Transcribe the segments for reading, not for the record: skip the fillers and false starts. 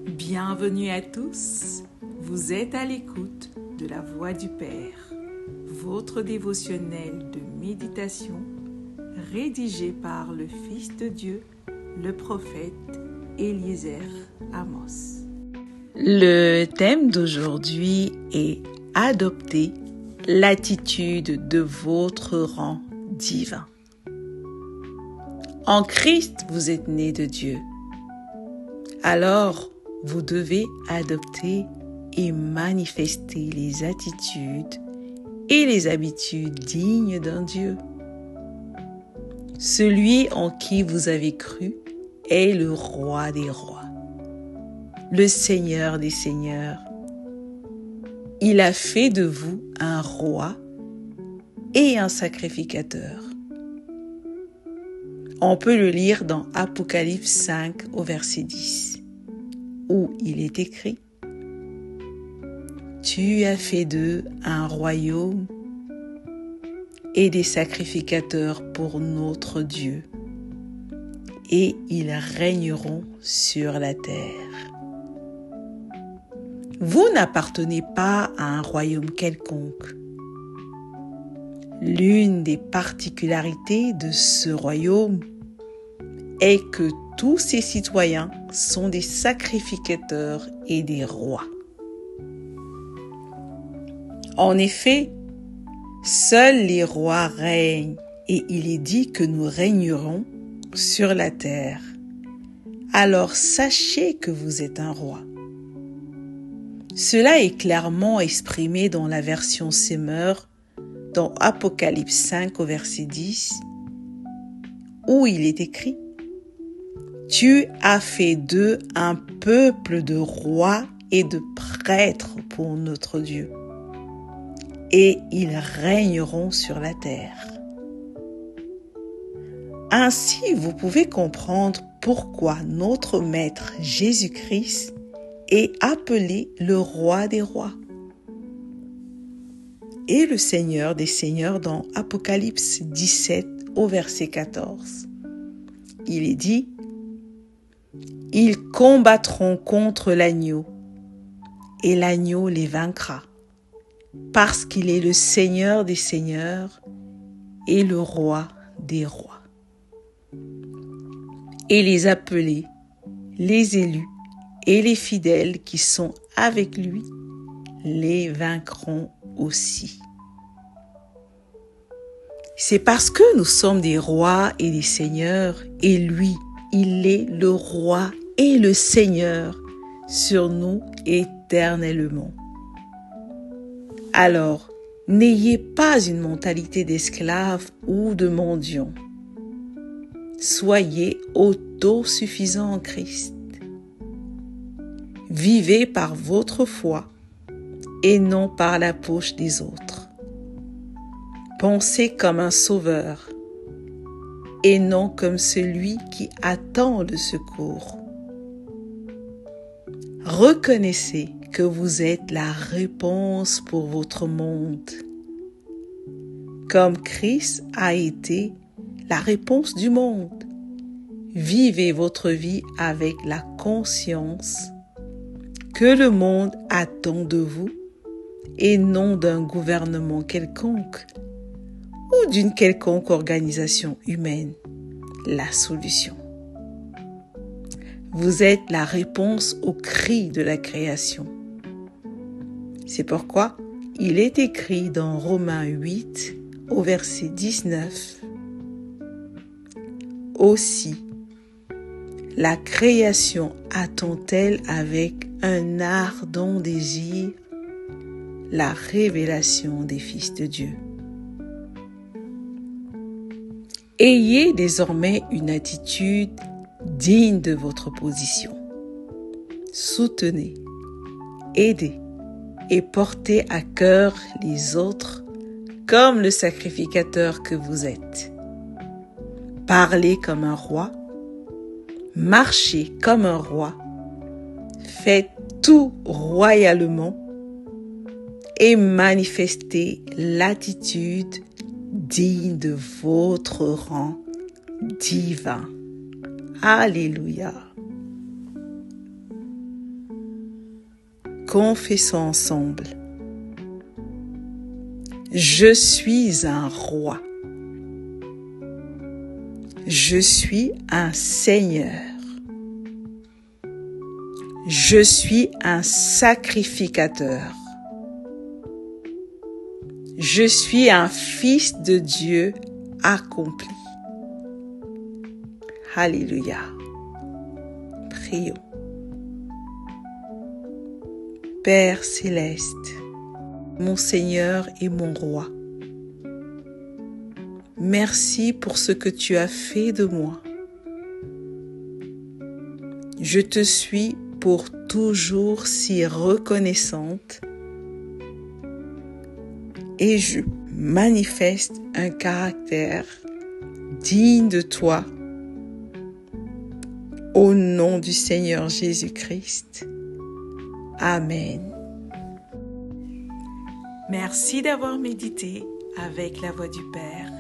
Bienvenue à tous, vous êtes à l'écoute de la Voix du Père, votre dévotionnel de méditation rédigé par le Fils de Dieu, le prophète Eliezer Amos. Le thème d'aujourd'hui est « Adopter l'attitude de votre rang divin ». En Christ, vous êtes nés de Dieu. Alors, vous devez adopter et manifester les attitudes et les habitudes dignes d'un Dieu. Celui en qui vous avez cru est le roi des rois, le Seigneur des seigneurs. Il a fait de vous un roi et un sacrificateur. On peut le lire dans Apocalypse 5 au verset 10, où il est écrit « Tu as fait d'eux un royaume et des sacrificateurs pour notre Dieu, et ils régneront sur la terre. » Vous n'appartenez pas à un royaume quelconque. L'une des particularités de ce royaume est que tous ses citoyens sont des sacrificateurs et des rois. En effet, seuls les rois règnent et il est dit que nous régnerons sur la terre. Alors sachez que vous êtes un roi. Cela est clairement exprimé dans la version Semeur, dans Apocalypse 5 au verset 10, où il est écrit « Tu as fait d'eux un peuple de rois et de prêtres pour notre Dieu, et ils régneront sur la terre. » Ainsi, vous pouvez comprendre pourquoi notre Maître Jésus-Christ est appelé le roi des rois et le Seigneur des seigneurs dans Apocalypse 17 au verset 14. Il est dit « Ils combattront contre l'agneau, et l'agneau les vaincra, parce qu'il est le Seigneur des seigneurs et le roi des rois. » Et les appelés, les élus et les fidèles qui sont avec lui les vaincront aussi. C'est parce que nous sommes des rois et des seigneurs, et lui, il est le roi et le Seigneur sur nous éternellement. Alors, n'ayez pas une mentalité d'esclave ou de mendiant. Soyez autosuffisants en Christ. Vivez par votre foi et non par la poche des autres. Pensez comme un sauveur et non comme celui qui attend le secours. Reconnaissez que vous êtes la réponse pour votre monde, comme Christ a été la réponse du monde. Vivez votre vie avec la conscience que le monde attend de vous et non d'un gouvernement quelconque ou d'une quelconque organisation humaine, la solution. Vous êtes la réponse au cri de la création. C'est pourquoi il est écrit dans Romains 8 au verset 19. Aussi, la création attend-elle avec un ardent désir la révélation des fils de Dieu. Ayez désormais une attitude digne de votre position. Soutenez, aidez et portez à cœur les autres comme le sacrificateur que vous êtes. Parlez comme un roi, marchez comme un roi, faites tout royalement et manifestez l'attitude digne de votre rang divin. Alléluia. Confessons ensemble. Je suis un roi. Je suis un seigneur. Je suis un sacrificateur. Je suis un fils de Dieu accompli. Alléluia. Prions. Père céleste, mon Seigneur et mon Roi, merci pour ce que tu as fait de moi. Je te suis pour toujours si reconnaissante et je manifeste un caractère digne de toi. Au nom du Seigneur Jésus-Christ. Amen. Merci d'avoir médité avec la Voix du Père.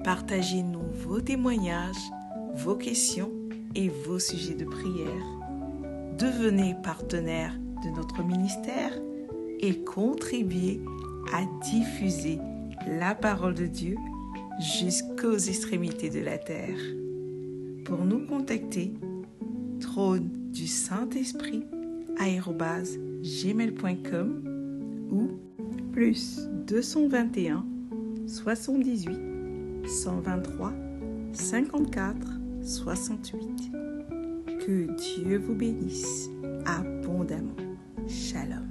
Partagez-nous vos témoignages, vos questions et vos sujets de prière. Devenez partenaire de notre ministère et contribuez à diffuser la parole de Dieu jusqu'aux extrémités de la terre. Pour nous contacter, trône du Saint-Esprit @gmail.com ou plus 221 78 123 54 68. Que Dieu vous bénisse abondamment. Shalom.